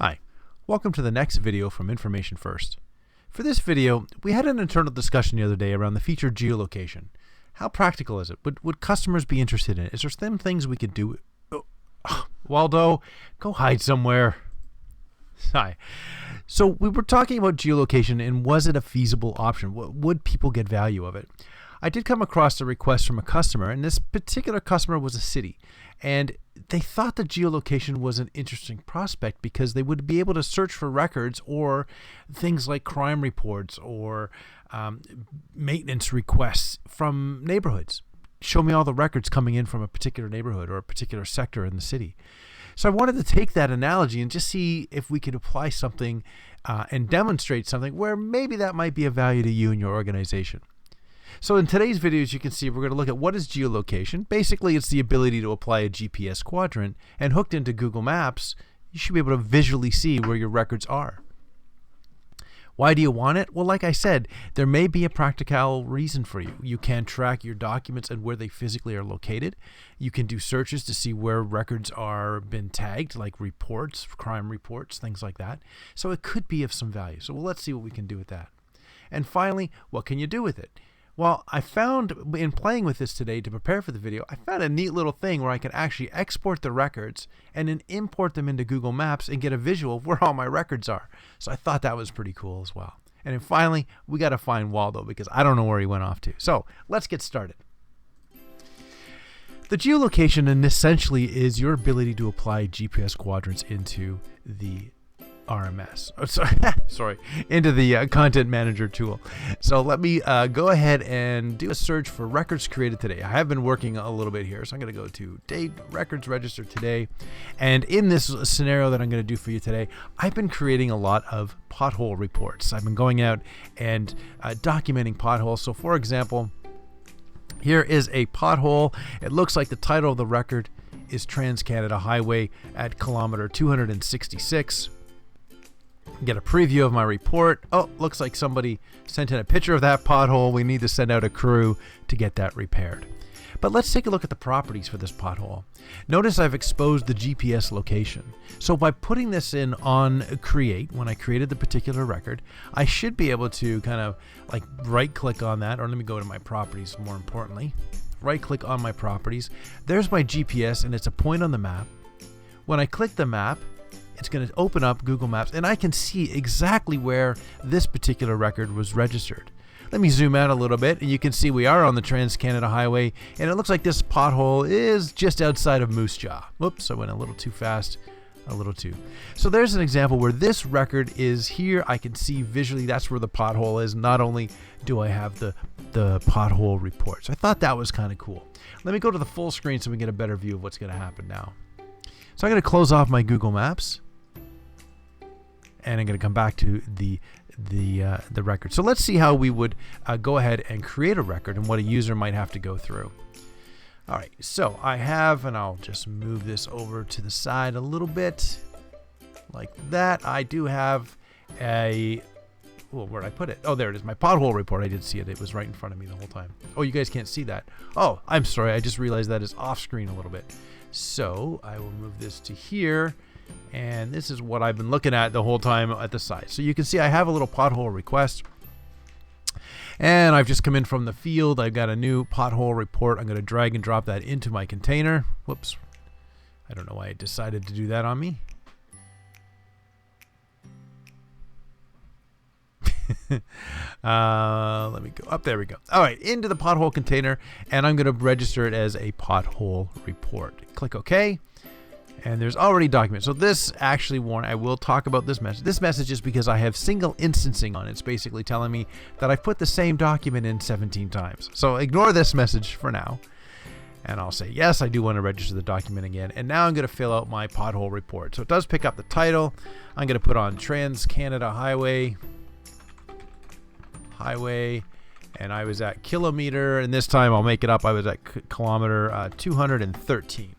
Hi, welcome to the next video from Information First. For this video, we had an internal discussion the other day around the feature geolocation. How practical is it? Would customers be interested in it? Is there some things we could do? Waldo, go hide somewhere. Hi. So we were talking about geolocation and was it a feasible option? Would people get value of it? I did come across a request from a customer, and this particular customer was a city, and they thought that geolocation was an interesting prospect because they would be able to search for records or things like crime reports or maintenance requests from neighborhoods. Show me all the records coming in from a particular neighborhood or a particular sector in the city. So I wanted to take that analogy and just see if we could apply something and demonstrate something where maybe that might be of value to you and your organization. So in today's video, as you can see, we're going to look at what is geolocation. Basically, it's the ability to apply a GPS quadrant, and hooked into Google Maps, you should be able to visually see where your records are. Why do you want it? Well, like I said, there may be a practical reason for you. You can track your documents and where they physically are located. You can do searches to see where records are been tagged, like reports, crime reports, things like that. So it could be of some value. So let's see what we can do with that. And finally, what can you do with it? Well, I found in playing with this today to prepare for the video, I found a neat little thing where I can actually export the records and then import them into Google Maps and get a visual of where all my records are. So I thought that was pretty cool as well. And then finally, we got to find Waldo because I don't know where he went off to. So let's get started. The geolocation essentially is your ability to apply GPS quadrants into the RMS. Sorry, into the content manager tool. So let me go ahead and do a search for records created today. I have been working a little bit here, so I'm going to go to date records registered today. And in this scenario that I'm going to do for you today, I've been creating a lot of pothole reports. I've been going out and documenting potholes. So for example, here is a pothole. It looks like the title of the record is Trans-Canada Highway at kilometer 266. Get a preview of my report. Oh, looks like somebody sent in a picture of that pothole. We need to send out a crew to get that repaired. But let's take a look at the properties for this pothole. Notice I've exposed the GPS location. So by putting this in on create, when I created the particular record, I should be able to kind of like right click on that, or let me go to my properties more importantly. Right click on my properties. There's my GPS and it's a point on the map. When I click the map, it's going to open up Google Maps and I can see exactly where this particular record was registered. Let me zoom out a little bit and you can see we are on the Trans-Canada Highway and it looks like this pothole is just outside of Moose Jaw. Whoops, I went a little too fast, a little too. So there's an example where this record is here. I can see visually that's where the pothole is. Not only do I have the pothole reports. I thought that was kind of cool. Let me go to the full screen so we can get a better view of what's going to happen now. So I'm going to close off my Google Maps. And I'm going to come back to the record. So let's see how we would go ahead and create a record and what a user might have to go through. All right, so I have, and I'll just move this over to the side a little bit like that. I do have a, well, where'd I put it? Oh, there it is, my pothole report. I did see it. It was right in front of me the whole time. Oh, you guys can't see that. Oh, I'm sorry. I just realized that is off screen a little bit. So I will move this to here. And this is what I've been looking at the whole time at the side. So you can see I have a little pothole request. And I've just come in from the field. I've got a new pothole report. I'm going to drag and drop that into my container. Whoops. I don't know why it decided to do that on me. Let me go up. There we go. All right, into the pothole container. And I'm going to register it as a pothole report. Click OK. And there's already documents. So this actually, Warren, I will talk about this message. This message is because I have single instancing on it. It's basically telling me that I've put the same document in 17 times. So ignore this message for now. And I'll say, yes, I do want to register the document again. And now I'm going to fill out my pothole report. So it does pick up the title. I'm going to put on Trans-Canada Highway. And I was at kilometer. And this time I'll make it up. I was at kilometer 213.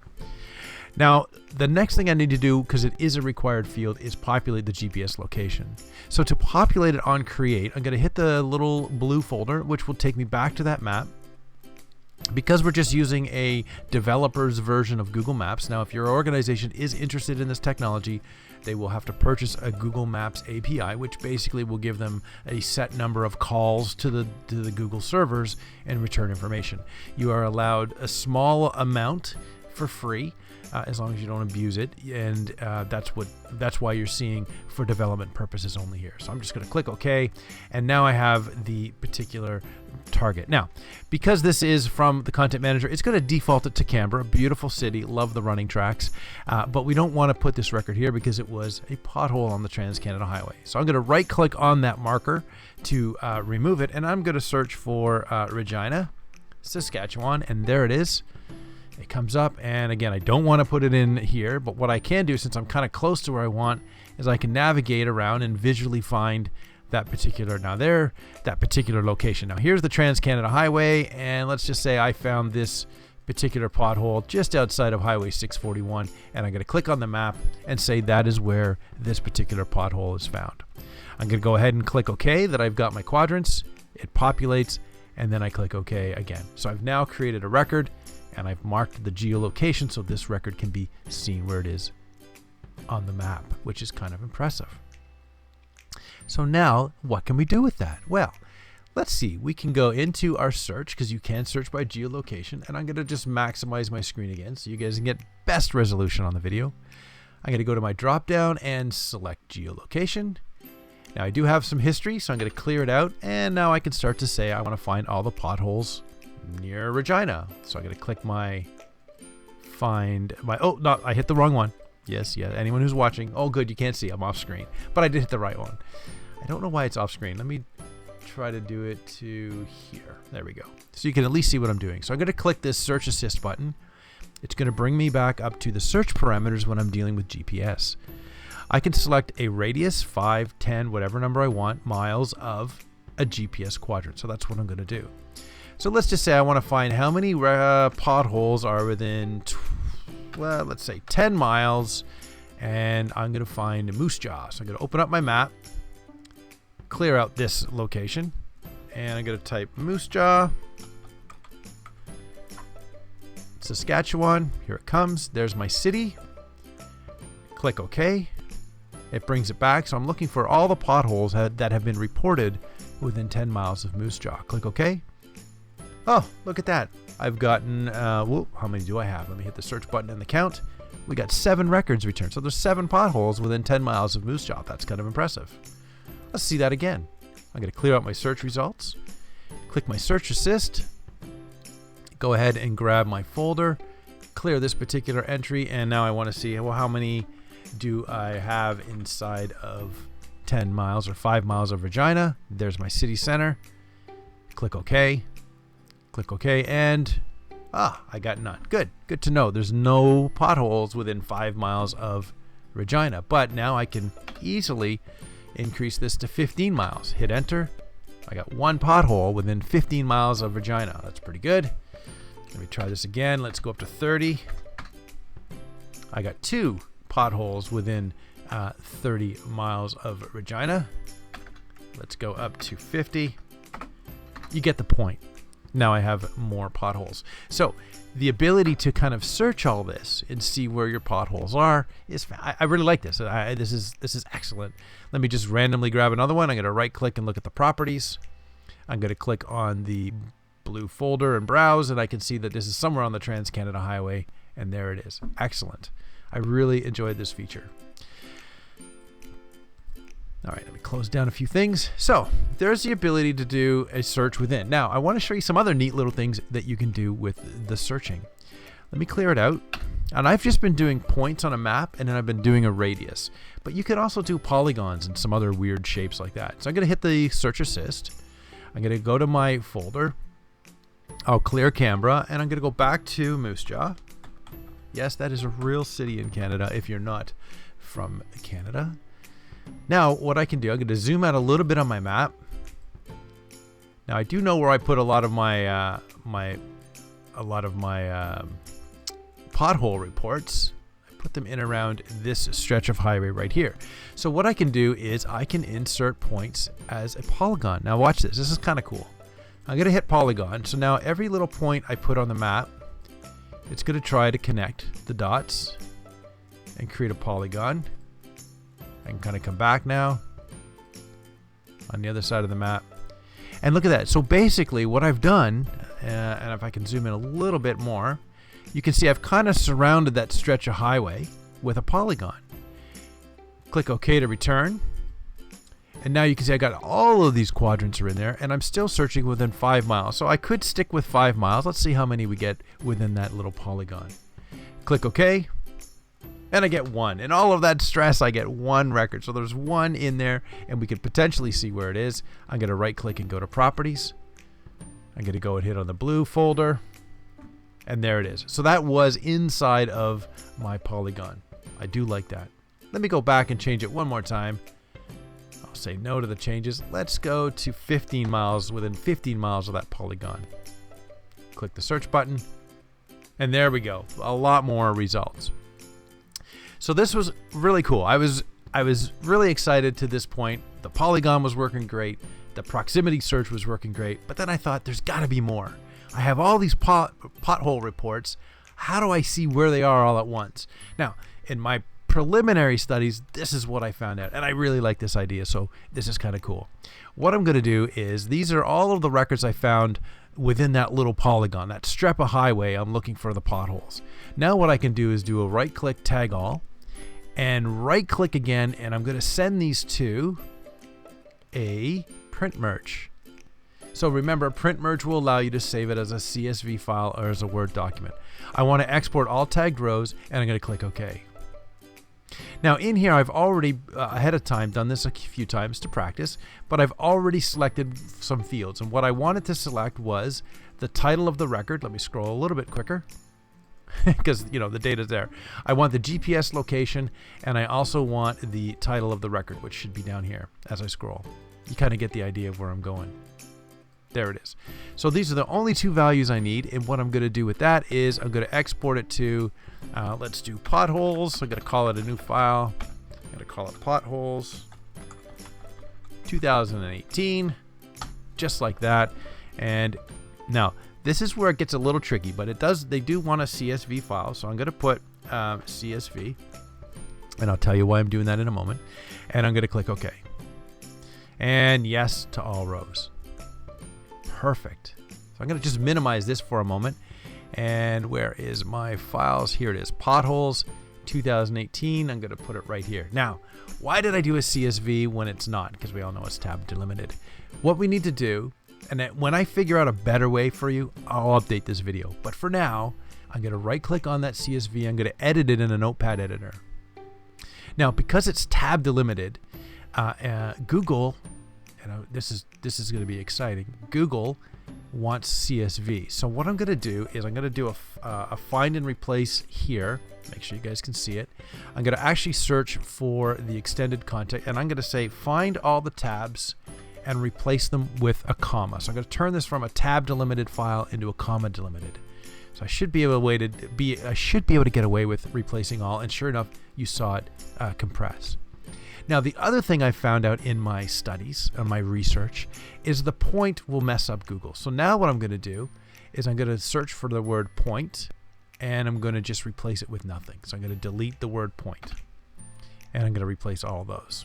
Now, the next thing I need to do, because it is a required field, is populate the GPS location. So to populate it on Create, I'm going to hit the little blue folder, which will take me back to that map. Because we're just using a developer's version of Google Maps. Now, if your organization is interested in this technology, they will have to purchase a Google Maps API, which basically will give them a set number of calls to the Google servers and return information. You are allowed a small amount for free, as long as you don't abuse it, and that's why you're seeing for development purposes only here. So I'm just going to click OK, and now I have the particular target. Now, because this is from the content manager, it's going to default it to Canberra, beautiful city, love the running tracks, but we don't want to put this record here because it was a pothole on the Trans-Canada Highway. So I'm going to right click on that marker to remove it, and I'm going to search for Regina, Saskatchewan, and there it is. It comes up, and again, I don't want to put it in here, but what I can do, since I'm kind of close to where I want, is I can navigate around and visually find that particular location. Now here's the Trans-Canada Highway, and let's just say I found this particular pothole just outside of Highway 641, and I'm going to click on the map and say that is where this particular pothole is found. I'm going to go ahead and click OK, that I've got my quadrants, it populates, and then I click OK again. So I've now created a record, and I've marked the geolocation so this record can be seen where it is on the map, which is kind of impressive. So now, what can we do with that? Well, let's see. We can go into our search, because you can search by geolocation, and I'm going to just maximize my screen again so you guys can get best resolution on the video. I'm going to go to my drop down and select geolocation. Now I do have some history, so I'm going to clear it out, and now I can start to say I want to find all the potholes near Regina. So I'm going to click oh, no, I hit the wrong one. Yes, yeah, anyone who's watching, oh good, you can't see, I'm off screen, but I did hit the right one. I don't know why it's off screen. Let me try to do it to here. There we go. So you can at least see what I'm doing. So I'm going to click this search assist button. It's going to bring me back up to the search parameters when I'm dealing with GPS. I can select a radius, 5, 10, whatever number I want, miles of a GPS quadrant. So that's what I'm going to do. So let's just say I want to find how many potholes are within, well, let's say 10 miles, and I'm going to find Moose Jaw. So I'm going to open up my map, clear out this location, and I'm going to type Moose Jaw, Saskatchewan. Here it comes. There's my city. Click OK. It brings it back. So I'm looking for all the potholes that have been reported within 10 miles of Moose Jaw. Click OK. Oh, look at that. I've gotten, whoa, how many do I have? Let me hit the search button and the count. We got 7 records returned. So there's 7 potholes within 10 miles of Moose Jaw. That's kind of impressive. Let's see that again. I'm going to clear out my search results. Click my search assist. Go ahead and grab my folder. Clear this particular entry. And now I want to see, well, how many do I have inside of 10 miles or 5 miles of Regina? There's my city center. Click OK. Click OK, and I got none. Good to know. There's no potholes within 5 miles of Regina, but now I can easily increase this to 15 miles. Hit enter. I got 1 pothole within 15 miles of Regina. That's pretty good. Let me try this again. Let's go up to 30. I got 2 potholes within 30 miles of Regina. Let's go up to 50. You get the point. Now I have more potholes. So the ability to kind of search all this and see where your potholes are is, I really like this. This is excellent. Let me just randomly grab another one. I'm going to right click and look at the properties. I'm going to click on the blue folder and browse, and I can see that this is somewhere on the Trans-Canada Highway, and there it is. Excellent. I really enjoyed this feature. All right, let me close down a few things. So there's the ability to do a search within. Now, I want to show you some other neat little things that you can do with the searching. Let me clear it out. And I've just been doing points on a map, and then I've been doing a radius. But you can also do polygons and some other weird shapes like that. So I'm going to hit the search assist. I'm going to go to my folder. I'll clear Canberra, and I'm going to go back to Moose Jaw. Yes, that is a real city in Canada if you're not from Canada. Now, what I can do, I'm going to zoom out a little bit on my map. Now, I do know where I put a lot of my pothole reports. I put them in around this stretch of highway right here. So what I can do is I can insert points as a polygon. Now, watch this. This is kind of cool. I'm going to hit Polygon. So now every little point I put on the map, it's going to try to connect the dots and create a polygon. I can kind of come back now on the other side of the map. And look at that. So basically what I've done, and if I can zoom in a little bit more, you can see I've kind of surrounded that stretch of highway with a polygon. Click OK to return. And now you can see I got all of these quadrants are in there, and I'm still searching within 5 miles. So I could stick with 5 miles. Let's see how many we get within that little polygon. Click OK. And I get 1. In all of that stress, I get 1 record. So there's 1 in there, and we could potentially see where it is. I'm going to right click and go to Properties. I'm going to go and hit on the blue folder. And there it is. So that was inside of my polygon. I do like that. Let me go back and change it one more time. I'll say no to the changes. Let's go to 15 miles, within 15 miles of that polygon. Click the search button. And there we go. A lot more results. So this was really cool. I was really excited to this point. The polygon was working great. The proximity search was working great. But then I thought there's got to be more. I have all these pothole reports. How do I see where they are all at once? Now, in my preliminary studies, this is what I found out, and I really like this idea, so this is kind of cool. What I'm going to do is, these are all of the records I found within that little polygon, that strip of highway. I'm looking for the potholes. Now what I can do is do a right click, tag all, and right click again, and I'm going to send these to a print merge. So remember, print merge will allow you to save it as a CSV file or as a Word document. I want to export all tagged rows, and I'm going to click OK. Now in here I've already ahead of time done this a few times to practice, but I've already selected some fields, and what I wanted to select was the title of the record. Let me scroll a little bit quicker because the data's there. I want the GPS location, and I also want the title of the record, which should be down here as I scroll. You kind of get the idea of where I'm going. There it is. So these are the only 2 values I need, and what I'm going to do with that is I'm going to export it to, let's do potholes. I'm going to call it a new file. I'm going to call it potholes 2018, just like that. And now this is where it gets a little tricky, but they do want a CSV file, so I'm going to put CSV, and I'll tell you why I'm doing that in a moment. And I'm going to click OK. And yes to all rows. Perfect. So I'm going to just minimize this for a moment. And where is my files? Here it is. Potholes 2018. I'm going to put it right here. Now, why did I do a CSV when it's not? Because we all know it's tab delimited. What we need to do, and when I figure out a better way for you, I'll update this video. But for now, I'm going to right click on that CSV. I'm going to edit it in a notepad editor. Now, because it's tab delimited, Google, this is going to be exciting. Google wants CSV. So what I'm going to do is I'm going to do a find and replace here. Make sure you guys can see it. I'm going to actually search for the extended content, and I'm going to say find all the tabs and replace them with a comma. So I'm going to turn this from a tab delimited file into a comma delimited. So I should be able to get away with replacing all, and sure enough, you saw it compress. Now, the other thing I found out in my studies, my research, is the point will mess up Google. So now what I'm going to do is I'm going to search for the word point, and I'm going to just replace it with nothing. So I'm going to delete the word point, and I'm going to replace all those.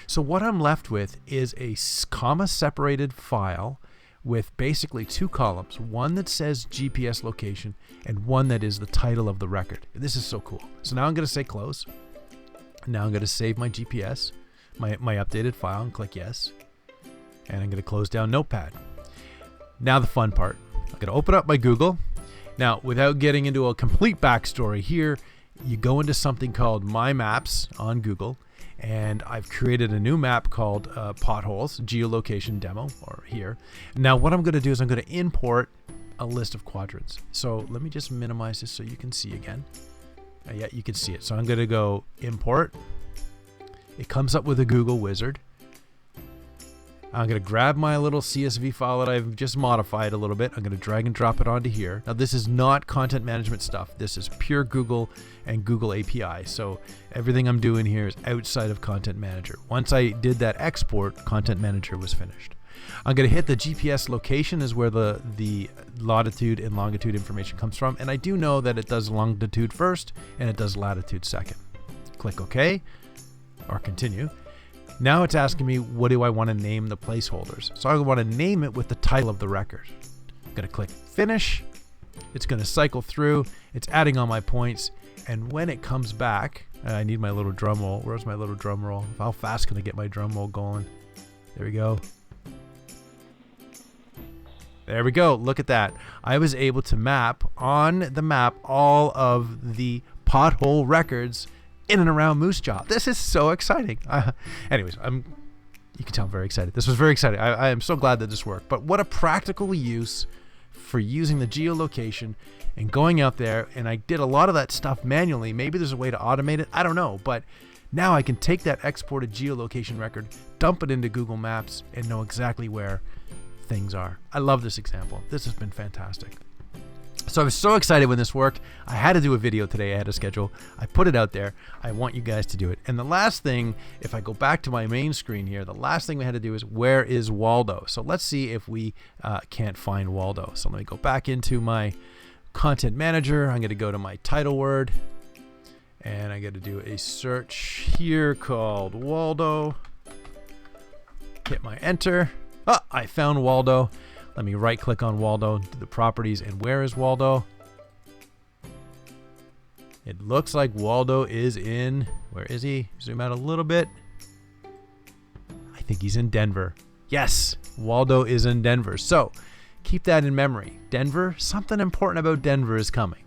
So what I'm left with is a comma-separated file with basically 2 columns, one that says GPS location and one that is the title of the record. This is so cool. So now I'm going to say close. Now I'm going to save my GPS, my updated file, and click yes. And I'm going to close down Notepad. Now the fun part. I'm going to open up my Google. Now, without getting into a complete backstory here, you go into something called My Maps on Google, and I've created a new map called Potholes, Geolocation Demo, or here. Now what I'm going to do is I'm going to import a list of quadrants. So let me just minimize this so you can see again. Yeah, you can see it. So I'm going to go import. It comes up with a Google wizard. I'm going to grab my little CSV file that I've just modified a little bit. I'm going to drag and drop it onto here. Now this is not content management stuff. This is pure Google and Google API. So everything I'm doing here is outside of Content Manager. Once I did that export, Content Manager was finished. I'm going to hit the GPS location is where the latitude and longitude information comes from. And I do know that it does longitude first and it does latitude second. Click OK or continue. Now it's asking me, what do I want to name the placeholders? So I want to name it with the title of the record. I'm going to click finish. It's going to cycle through. It's adding all my points. And when it comes back, I need my little drum roll. Where's my little drum roll? How fast can I get my drum roll going? There we go. There we go. Look at that. I was able to map on the map all of the pothole records in and around Moose Jaw. This is so exciting. Anyways, you can tell I'm very excited. This was very exciting. I am so glad that this worked. But what a practical use for using the geolocation and going out there. And I did a lot of that stuff manually. Maybe there's a way to automate it. I don't know. But now I can take that exported geolocation record, dump it into Google Maps, and know exactly where things are. I love this example. This has been fantastic. So I was so excited when this worked. I had to do a video today. I had a schedule. I put it out there. I want you guys to do it. And the last thing, if I go back to my main screen here, the last thing we had to do is, where is Waldo? So let's see if we can't find Waldo. So let me go back into my content manager. I'm going to go to my title word. And I got to do a search here called Waldo. Hit my enter. Oh, I found Waldo. Let me right click on Waldo, do the properties, and where is Waldo? It looks like Waldo is in, where is he? Zoom out a little bit. I think he's in Denver. Yes, Waldo is in Denver. So keep that in memory. Denver, something important about Denver is coming.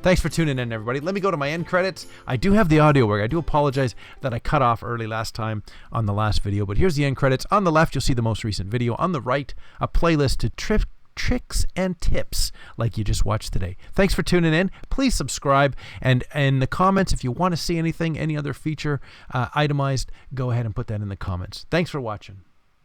Thanks for tuning in, everybody. Let me go to my end credits. I do have the audio work. I do apologize that I cut off early last time on the last video, but here's the end credits. On the left, you'll see the most recent video. On the right, a playlist to tricks and tips like you just watched today. Thanks for tuning in. Please subscribe. And in the comments, if you want to see anything, any other feature itemized, go ahead and put that in the comments. Thanks for watching.